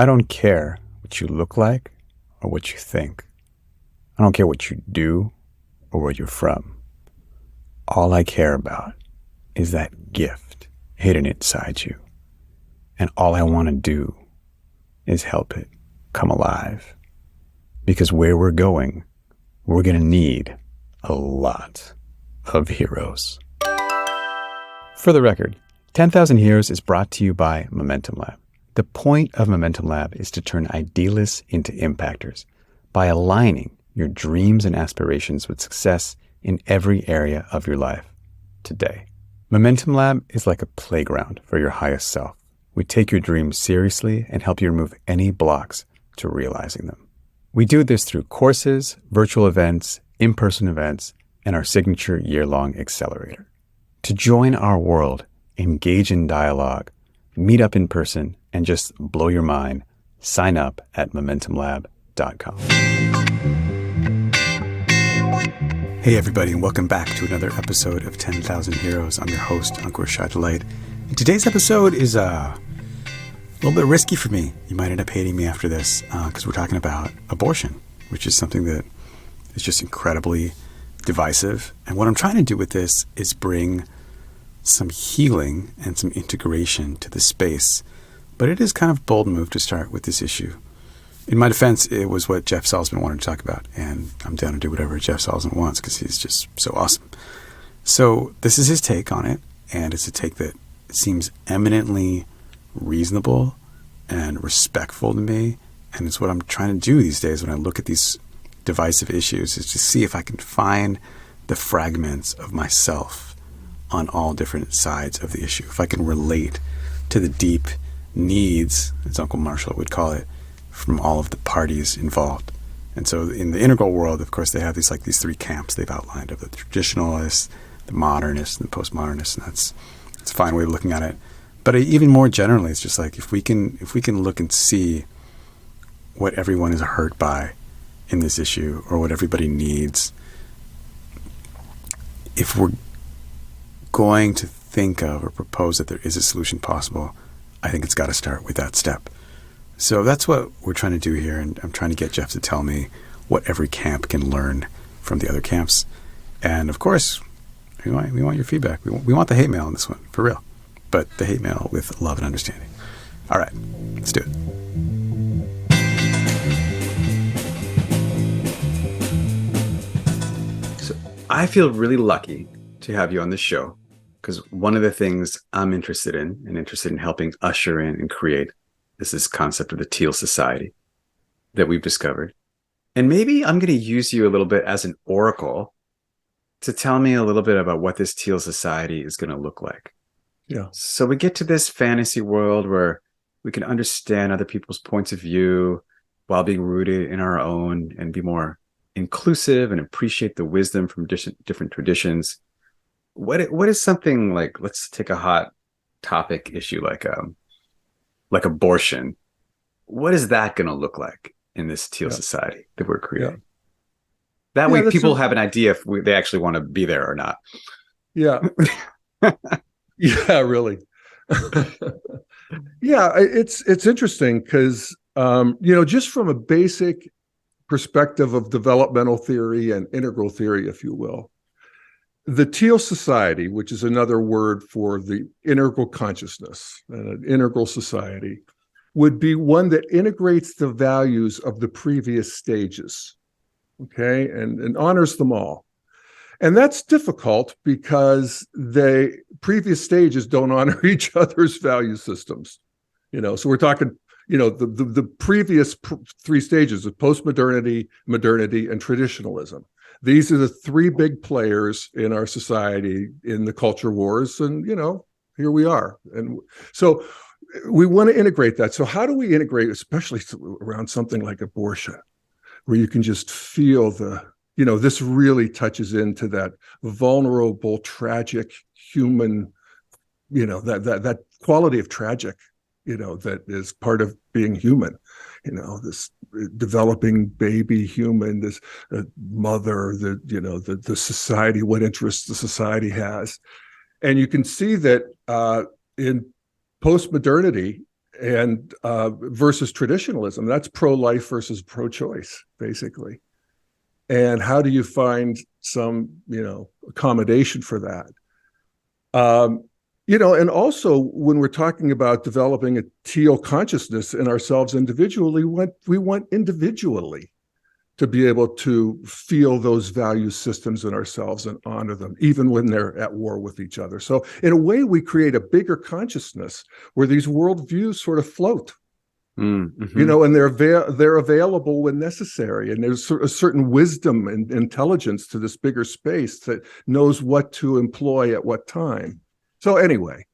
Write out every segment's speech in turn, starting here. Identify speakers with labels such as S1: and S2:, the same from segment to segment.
S1: I don't care what you look like or what you think. I don't care what you do or where you're from. All I care about is that gift hidden inside you. And all I want to do is help it come alive. Because where we're going, we're going to need a lot of heroes. For the record, 10,000 Heroes is brought to you by Momentum Lab. The point of Momentum Lab is to turn idealists into impactors by aligning your dreams and aspirations with success in every area of your life today. Momentum Lab is like a playground for your highest self. We take your dreams seriously and help you remove any blocks to realizing them. We do this through courses, virtual events, in-person events, and our signature year-long accelerator. To join our world, engage in dialogue, meet up in person, and just blow your mind, sign up at MomentumLab.com. Hey everybody, and welcome back to another episode of 10,000 Heroes. I'm your host, Ankur Shah-Delight. And today's episode is a little bit risky for me. You might end up hating me after this because we're talking about abortion, which is something that is just incredibly divisive. And what I'm trying to do with this is bring some healing and some integration to the space. But it is kind of a bold move to start with this issue. In my defense, it was what Jeff Salzman wanted to talk about, and I'm down to do whatever Jeff Salzman wants because he's just so awesome. So this is his take on it, and it's a take that seems eminently reasonable and respectful to me, and it's what I'm trying to do these days when I look at these divisive issues, is to see if I can find the fragments of myself on all different sides of the issue. If I can relate to the deep needs, as Uncle Marshall would call it, from all of the parties involved. And so in the integral world, of course, they have these three camps they've outlined of the traditionalists, the modernists, and the postmodernists, and that's a fine way of looking at it. But even more generally, it's just like if we can look and see what everyone is hurt by in this issue, or what everybody needs, if we're going to think of or propose that there is a solution possible, I think it's got to start with that step. So that's what we're trying to do here, and I'm trying to get Jeff to tell me what every camp can learn from the other camps. And of course, we want your feedback. We want the hate mail on this one, for real. But the hate mail with love and understanding. All right, let's do it. So I feel really lucky to have you on this show, because one of the things I'm interested in helping usher in and create is this concept of the Teal Society that we've discovered. And maybe I'm going to use you a little bit as an oracle to tell me a little bit about what this Teal Society is going to look like.
S2: Yeah.
S1: So we get to this fantasy world where we can understand other people's points of view while being rooted in our own, and be more inclusive and appreciate the wisdom from different traditions. What is something like, let's take a hot topic issue like abortion. What is that going to look like in this Teal Society that we're creating? That way people have an idea if they actually want to be there or not.
S2: Yeah. Yeah, really. Yeah, it's interesting because, just from a basic perspective of developmental theory and integral theory, if you will, the Teal Society, which is another word for the integral consciousness and an integral society, would be one that integrates the values of the previous stages, okay, and honors them all. And that's difficult because the previous stages don't honor each other's value systems. So we're talking, the previous three stages of postmodernity, modernity, and traditionalism. These are the three big players in our society in the culture wars. And, here we are. And so we want to integrate that. So how do we integrate, especially around something like abortion, where you can just feel this really touches into that vulnerable, tragic human, that quality of tragic, that is part of being human, this developing baby human, this mother, the society, what interests the society has. And you can see that in post-modernity versus traditionalism. That's pro-life versus pro-choice, basically. And how do you find some, accommodation for that? And also when we're talking about developing a teal consciousness in ourselves individually, we want individually to be able to feel those value systems in ourselves and honor them, even when they're at war with each other. So in a way, we create a bigger consciousness where these worldviews sort of float,
S1: Mm-hmm.
S2: and they're available when necessary. And there's a certain wisdom and intelligence to this bigger space that knows what to employ at what time. So anyway.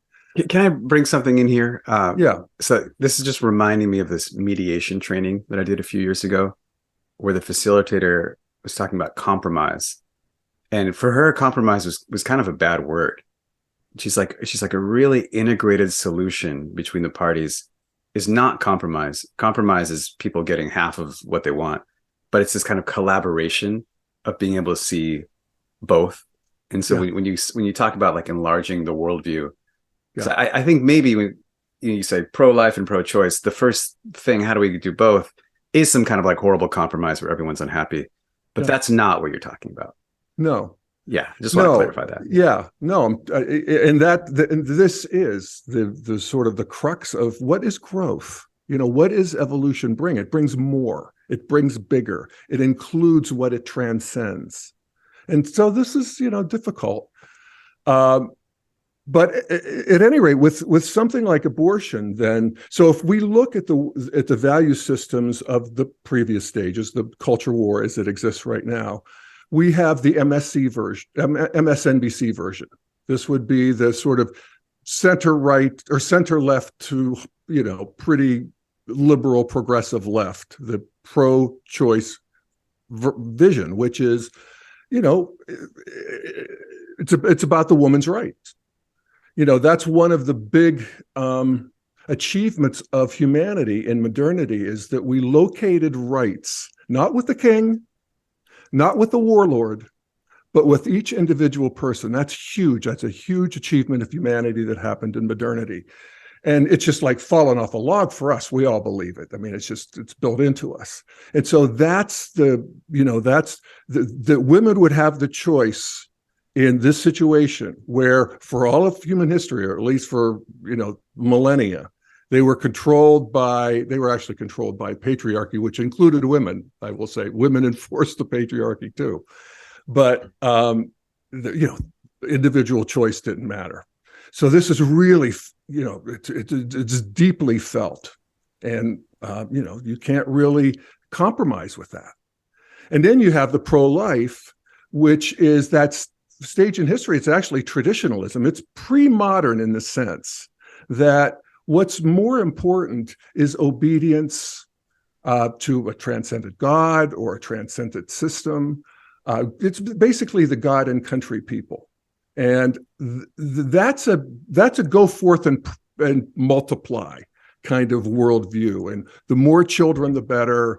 S1: Can I bring something in here?
S2: Yeah.
S1: So this is just reminding me of this mediation training that I did a few years ago, where the facilitator was talking about compromise. And for her, compromise was kind of a bad word. She's like a really integrated solution between the parties is not compromise. Compromise is people getting half of what they want, but it's this kind of collaboration of being able to see both. And so when you talk about like enlarging the worldview, so I think maybe when you say pro-life and pro-choice, the first thing, how do we do both, is some kind of like horrible compromise where everyone's unhappy. But that's not what you're talking about.
S2: No.
S1: Yeah, just want to clarify that.
S2: Yeah, no, and this is the sort of the crux of what is growth. What does evolution bring? It brings more. It brings bigger. It includes what it transcends. And so this is, difficult. But at any rate, with something like abortion, then, so if we look at the value systems of the previous stages, the culture war as it exists right now, we have the MSNBC version. This would be the sort of center right or center left to, pretty liberal progressive left, the pro-choice vision, which is, it's about the woman's rights. That's one of the big achievements of humanity in modernity, is that we located rights, not with the king, not with the warlord, but with each individual person. That's huge. That's a huge achievement of humanity that happened in modernity. And it's just like falling off a log for us. We all believe it. I mean, it's built into us. And so that's the women would have the choice in this situation where, for all of human history, or at least for, millennia, they were actually controlled by patriarchy, which included women. I will say women enforced the patriarchy too, but individual choice didn't matter. So this is really, it's deeply felt, and you can't really compromise with that. And then you have the pro-life, which is that stage in history. It's actually traditionalism. It's pre-modern in the sense that what's more important is obedience to a transcendent God or a transcendent system. It's basically the God and country people. And that's a go forth and multiply kind of worldview. And the more children, the better.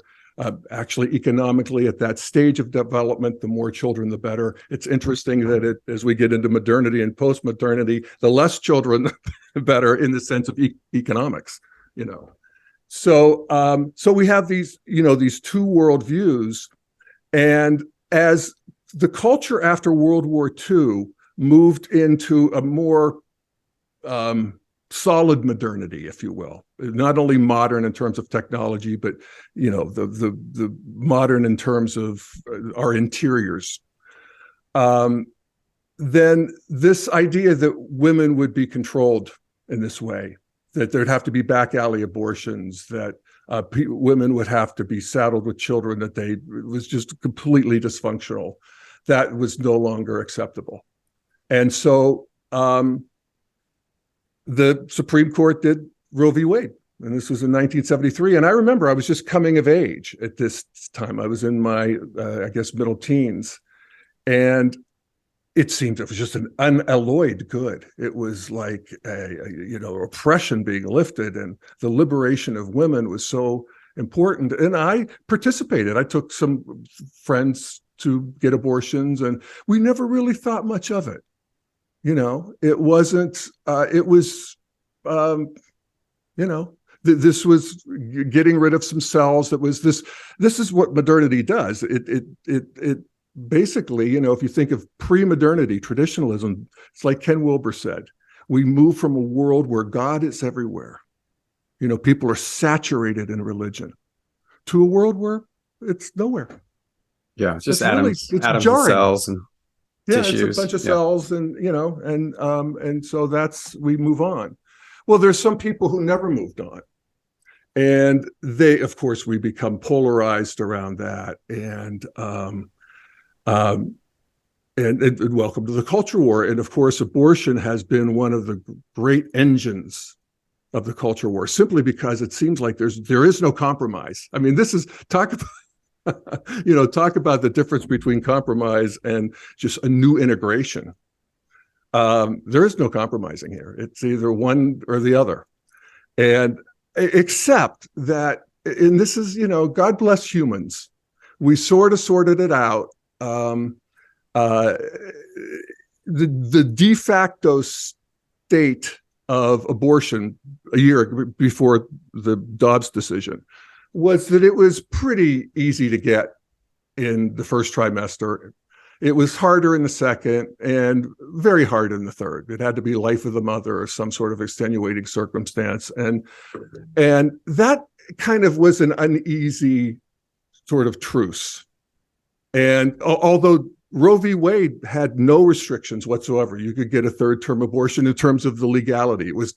S2: Actually, economically, at that stage of development, the more children, the better. It's interesting that as we get into modernity and post-modernity, the less children, the better, in the sense of economics. So we have these two worldviews, and as the culture after World War II moved into a more solid modernity, if you will, not only modern in terms of technology, but the modern in terms of our interiors. Then this idea that women would be controlled in this way, that there'd have to be back alley abortions, that women would have to be saddled with children, that it was just completely dysfunctional, that was no longer acceptable. And so the Supreme Court did Roe v. Wade, and this was in 1973. And I remember I was just coming of age at this time. I was in my, middle teens, and it seemed it was just an unalloyed good. It was like oppression being lifted, and the liberation of women was so important. And I participated. I took some friends to get abortions, and we never really thought much of it. It wasn't, it was, This was getting rid of some cells. This is what modernity does. It basically, if you think of pre-modernity, traditionalism, it's like Ken Wilber said, we move from a world where God is everywhere. People are saturated in religion to a world where it's nowhere.
S1: Yeah, just
S2: atoms
S1: and
S2: jarring.
S1: cells and tissues.
S2: It's a bunch of cells, and so we move on. Well, there's some people who never moved on. And of course, we become polarized around that. And welcome to the culture war. And of course, abortion has been one of the great engines of the culture war, simply because it seems like there is no compromise. I mean, talk about the difference between compromise and just a new integration. There is no compromising here. It's either one or the other. And except that, and this is, God bless humans. We sort of sorted it out. The de facto state of abortion a year before the Dobbs decision was that it was pretty easy to get in the first trimester. It was harder in the second and very hard in the third. It had to be life of the mother or some sort of extenuating circumstance. And that kind of was an uneasy sort of truce. And although Roe v. Wade had no restrictions whatsoever, you could get a third-term abortion in terms of the legality. It was,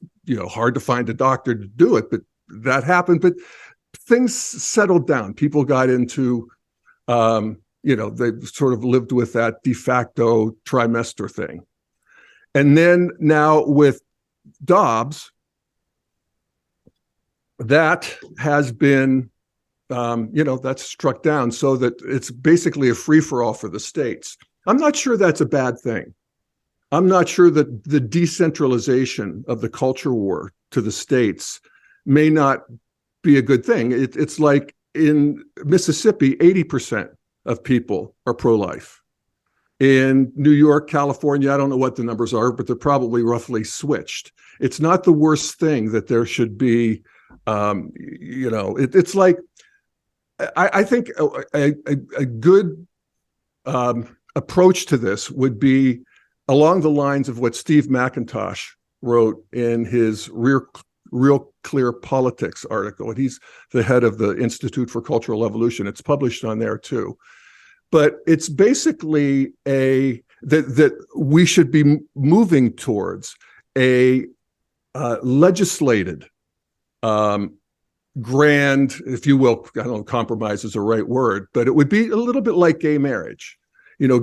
S2: hard to find a doctor to do it, but that happened. But things settled down. People got into they sort of lived with that de facto trimester thing. And then now with Dobbs, that has been, that's struck down so that it's basically a free-for-all for the states. I'm not sure that's a bad thing. I'm not sure that the decentralization of the culture war to the states may not be a good thing. It's like in Mississippi, 80% of people are pro-life. In New York, California, I don't know what the numbers are, but they're probably roughly switched. It's not the worst thing that there should be, it's like, I think a good approach to this would be along the lines of what Steve McIntosh wrote in his Real Clear Politics article. And he's the head of the Institute for Cultural Evolution. It's published on there too. But it's basically that we should be moving towards a legislated, grand, if you will, I don't know, compromise is the right word, but it would be a little bit like gay marriage.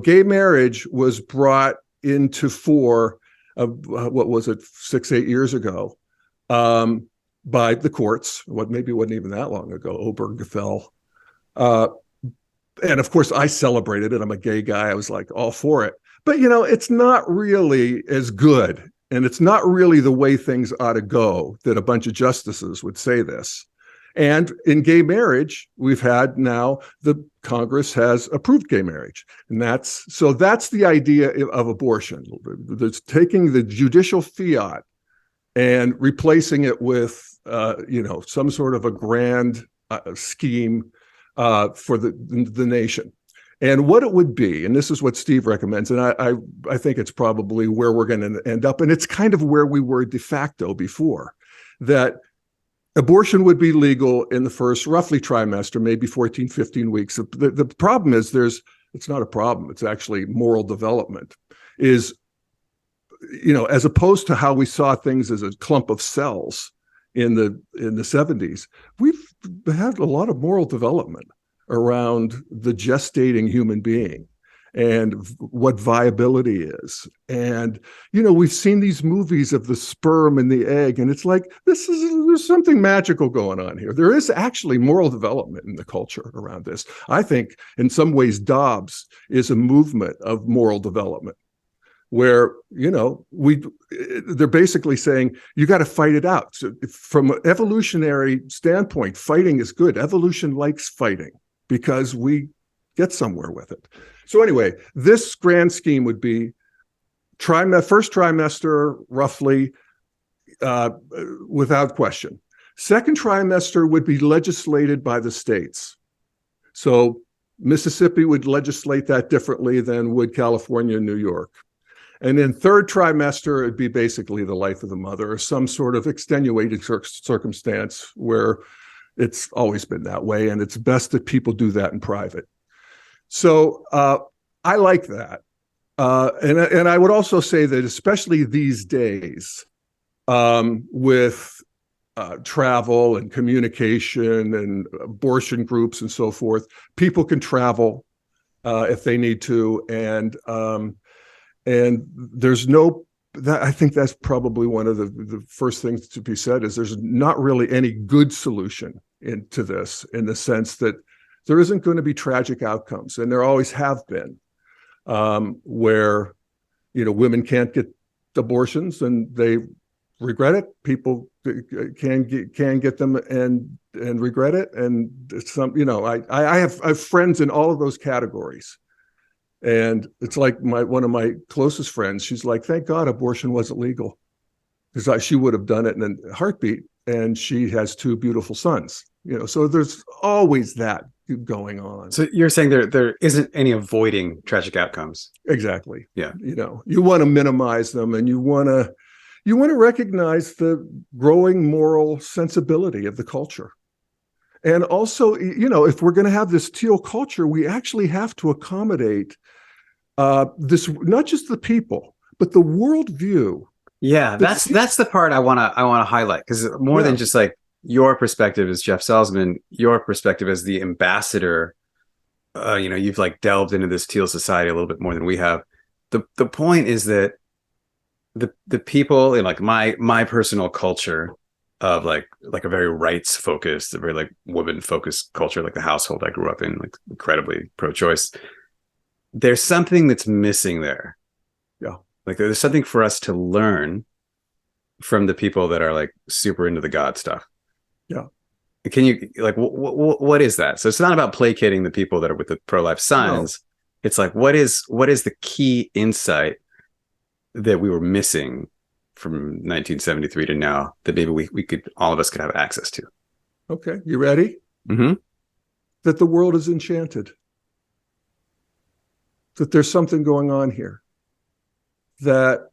S2: Gay marriage was brought into fore, what was it, 6-8 years ago, by the courts. Maybe it wasn't even that long ago, Obergefell. And of course, I celebrated it. I'm a gay guy. I was like all for it. But, it's not really as good. And it's not really the way things ought to go that a bunch of justices would say this. And in gay marriage, we've had now the Congress has approved gay marriage. And that's the idea of abortion. It's taking the judicial fiat and replacing it with, some sort of a grand scheme for the nation. And what it would be, and this is what Steve recommends, and I think it's probably where we're going to end up, and it's kind of where we were de facto before, that abortion would be legal in the first roughly trimester, maybe 14, 15 weeks. The problem is it's not a problem, it's actually moral development, is, as opposed to how we saw things as a clump of cells in the 70s, we've had a lot of moral development around the gestating human being and what viability is. And, we've seen these movies of the sperm and the egg, and it's like, there's something magical going on here. There is actually moral development in the culture around this. I think in some ways Dobbs is a movement of moral development, where, they're basically saying you got to fight it out. So from an evolutionary standpoint, fighting is good. Evolution likes fighting because we get somewhere with it. So anyway, this grand scheme would be first trimester, roughly, without question. Second trimester would be legislated by the states. So Mississippi would legislate that differently than would California and New York. And in third trimester, it'd be basically the life of the mother or some sort of extenuating circumstance where it's always been that way. And it's best that people do that in private. So I like that. And I would also say that especially these days, with travel and communication and abortion groups and so forth, people can travel if they need to, and there's no. I think that's probably one of the first things to be said is there's not really any good solution into this, in the sense that there isn't going to be tragic outcomes, and there always have been, where women can't get abortions and they regret it. People can get them and regret it, and some. I have friends in all of those categories, and it's like one of my closest friends. She's like, "Thank God abortion wasn't legal, because she would have done it in a heartbeat." And she has two beautiful sons. So there's always that going on.
S1: So you're saying there isn't any avoiding tragic outcomes.
S2: Exactly.
S1: Yeah.
S2: You want to minimize them, and you want to recognize the growing moral sensibility of the culture. And also, if we're going to have this teal culture, we actually have to accommodate this, not just the people, but the worldview.
S1: Yeah, that's the part I want to highlight, because more than just like your perspective as Jeff Salzman, your perspective as the ambassador, you've like delved into this Teal Society a little bit more than we have. The point is that the people in like my personal culture of like a very rights focused, a very like woman focused culture, like the household I grew up in, like incredibly pro-choice. There's something that's missing there.
S2: Yeah. Like
S1: there's something for us to learn from the people that are like super into the God stuff.
S2: Yeah.
S1: Can you like what is that? So it's not about placating the people that are with the pro-life signs. No. It's like what is the key insight that we were missing from 1973 to now that maybe we could, all of us could have access to?
S2: Okay, you ready?
S1: Mm-hmm.
S2: That the world is enchanted. That there's something going on here. That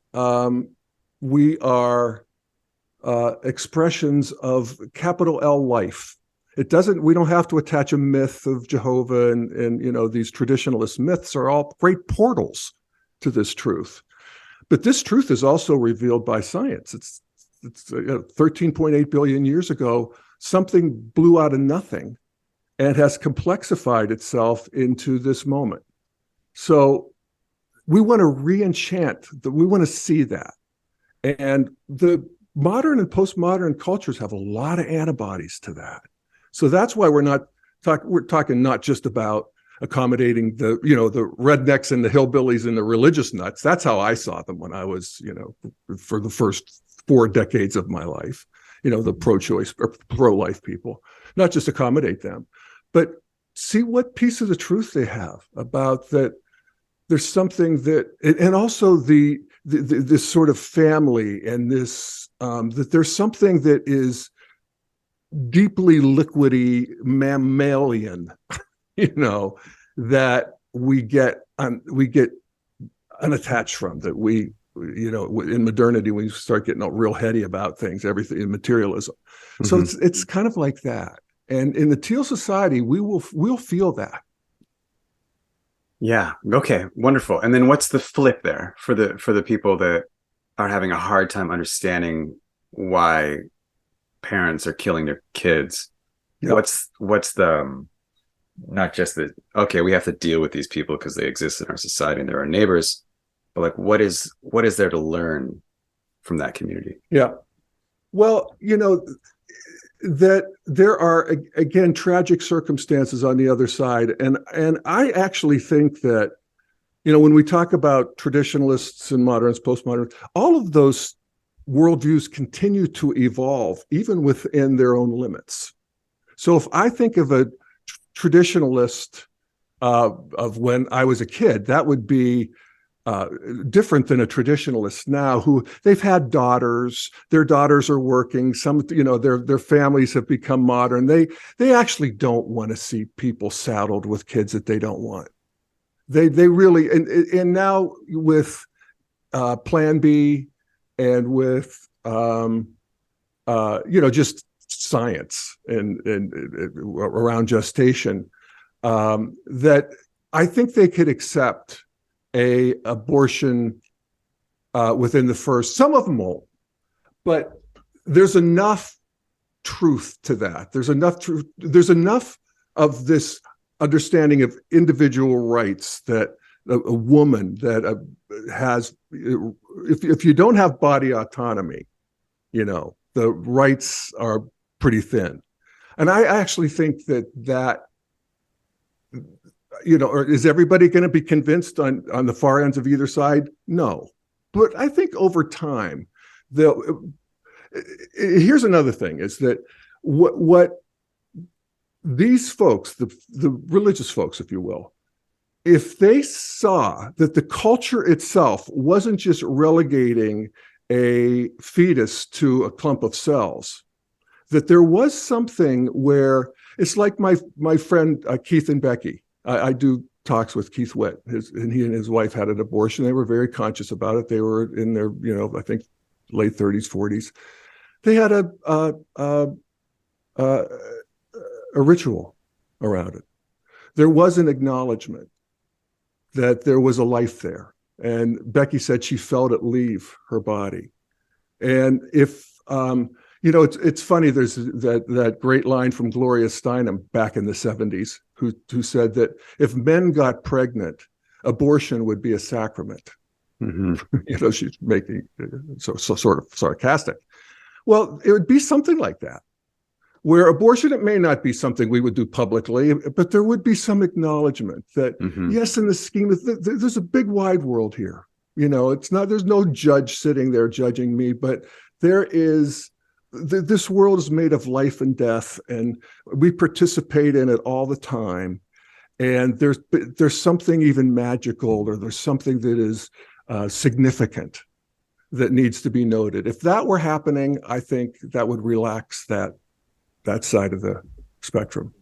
S2: we are expressions of capital L life. We don't have to attach a myth of Jehovah and these traditionalist myths are all great portals to this truth. But this truth is also revealed by science. It's 13.8 billion years ago, something blew out of nothing and has complexified itself into this moment. So we want to re-enchant, we want to see that. And the modern and postmodern cultures have a lot of antibodies to that. So that's why we're talking not just about accommodating the rednecks and the hillbillies and the religious nuts. That's how I saw them when I was, for the first 4 decades of my life, the pro-choice or pro-life people, not just accommodate them, but see what piece of the truth they have about that. There's something that, and also this sort of family and this, that there's something that is deeply liquidy mammalian, that we get unattached from, that we, in modernity, we start getting real heady about things, everything in materialism. Mm-hmm. So it's kind of like that. And in the Teal Society, we'll feel that.
S1: Yeah. Okay. Wonderful. And then what's the flip there for the people that are having a hard time understanding why parents are killing their kids? Yep. What's the, not just the, okay, we have to deal with these people because they exist in our society and they're our neighbors, but like, what is there to learn from that community?
S2: Yeah. Well, that there are, again, tragic circumstances on the other side. And I actually think that, when we talk about traditionalists and moderns, postmoderns, all of those worldviews continue to evolve, even within their own limits. So if I think of a traditionalist of when I was a kid, that would be different than a traditionalist now, who they've had daughters, their daughters are working, some, their families have become modern. They actually don't want to see people saddled with kids that they don't want. They really, and now with Plan B and with just science and around gestation, that I think they could accept a abortion within the first. Some of them won't, but there's enough truth to that. There's enough truth. There's enough of this understanding of individual rights that a woman that has, if you don't have body autonomy, the rights are pretty thin. And I actually think that or is everybody going to be convinced on the far ends of either side? No. But I think over time, here's another thing, is that what these folks, the religious folks, if you will, if they saw that the culture itself wasn't just relegating a fetus to a clump of cells, that there was something where it's like my friend Keith and Becky. I do talks with Keith Witt, and he and his wife had an abortion. They were very conscious about it. They were in their, I think late 30s, 40s. They had a ritual around it. There was an acknowledgement that there was a life there. And Becky said she felt it leave her body. And if, it's funny, there's that great line from Gloria Steinem back in the 70s, who said that if men got pregnant, abortion would be a sacrament. Mm-hmm. She's making so sort of sarcastic. Well, it would be something like that, where abortion, it may not be something we would do publicly, but there would be some acknowledgement that, yes, in the scheme of there's a big wide world here. There's no judge sitting there judging me, but there is, this world is made of life and death, and we participate in it all the time. And there's something even magical, or there's something that is significant that needs to be noted. If that were happening, I think that would relax that side of the spectrum.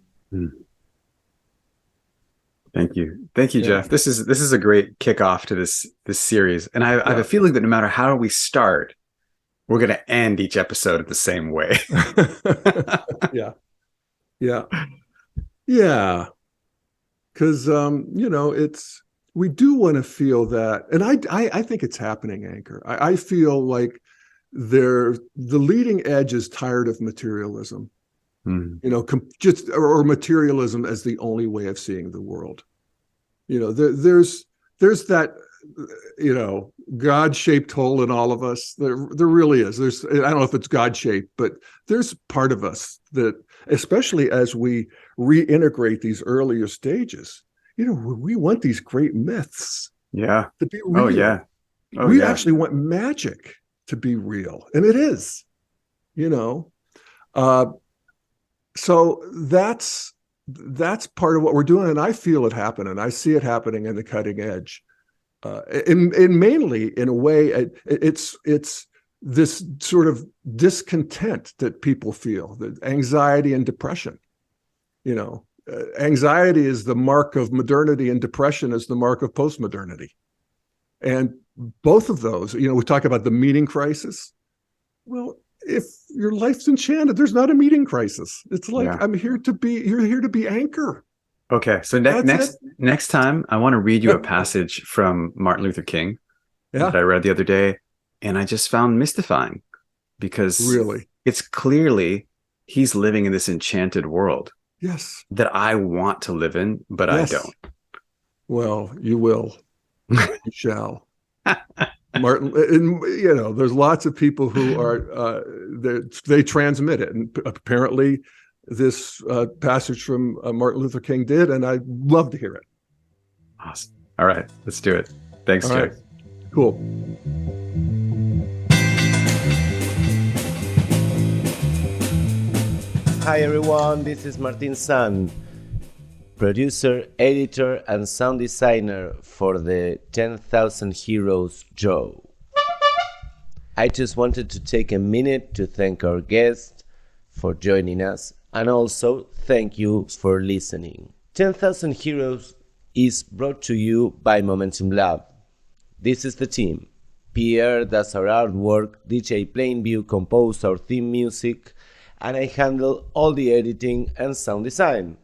S1: Thank you, Jeff. This is a great kickoff to this series, and I have a feeling that no matter how we start, we're going to end each episode the same way.
S2: Yeah. Because we do want to feel that, and I think it's happening, Anchor. I feel like the leading edge is tired of materialism. Or materialism as the only way of seeing the world. There's that, God-shaped hole in all of us. There really is. I don't know if it's God-shaped, but there's part of us that, especially as we reintegrate these earlier stages, we want these great myths to be real. We actually want magic to be real, and it is. So that's part of what we're doing, and I feel it happen, and I see it happening in the cutting edge. And mainly, in a way, it's this sort of discontent that people feel, the anxiety and depression. Anxiety is the mark of modernity, and depression is the mark of postmodernity. And both of those, we talk about the meaning crisis. Well, if your life's enchanted, there's not a meaning crisis. It's like, you're here to be anchor.
S1: Okay, so next time, I want to read you a passage from Martin Luther King that I read the other day, and I just found mystifying, because
S2: really,
S1: it's clearly he's living in this enchanted world.
S2: Yes,
S1: that I want to live in, but I don't.
S2: Well, you will. You shall. Martin, and there's lots of people who are they transmit it, and apparently this passage from Martin Luther King did, and I'd love to hear it.
S1: Awesome. All right, let's do it. Thanks, Jeff.
S2: Right. Cool.
S3: Hi everyone, this is Martin's son. producer, editor, and sound designer for the 10,000 Heroes Joe. I just wanted to take a minute to thank our guest for joining us, and also thank you for listening. 10,000 Heroes is brought to you by Momentum Lab. This is the team. Pierre does our artwork, DJ Plainview composed our theme music, and I handle all the editing and sound design.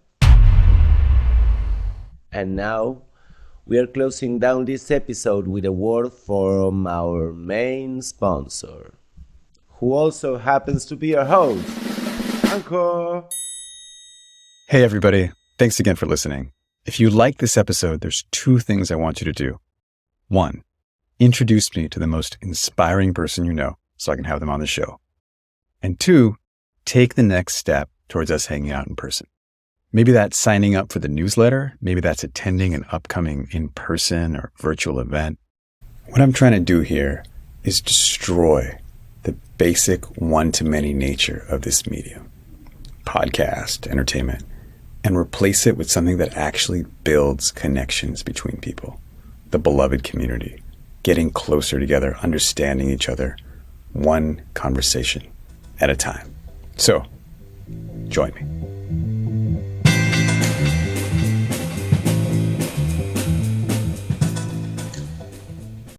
S3: And now, we are closing down this episode with a word from our main sponsor, who also happens to be our host, Anchor.
S1: Hey everybody, thanks again for listening. If you like this episode, there's two things I want you to do. One, introduce me to the most inspiring person you know so I can have them on the show. And two, take the next step towards us hanging out in person. Maybe that's signing up for the newsletter. Maybe that's attending an upcoming in-person or virtual event. What I'm trying to do here is destroy the basic one-to-many nature of this medium, podcast, entertainment, and replace it with something that actually builds connections between people, the beloved community, getting closer together, understanding each other, one conversation at a time. So, join me.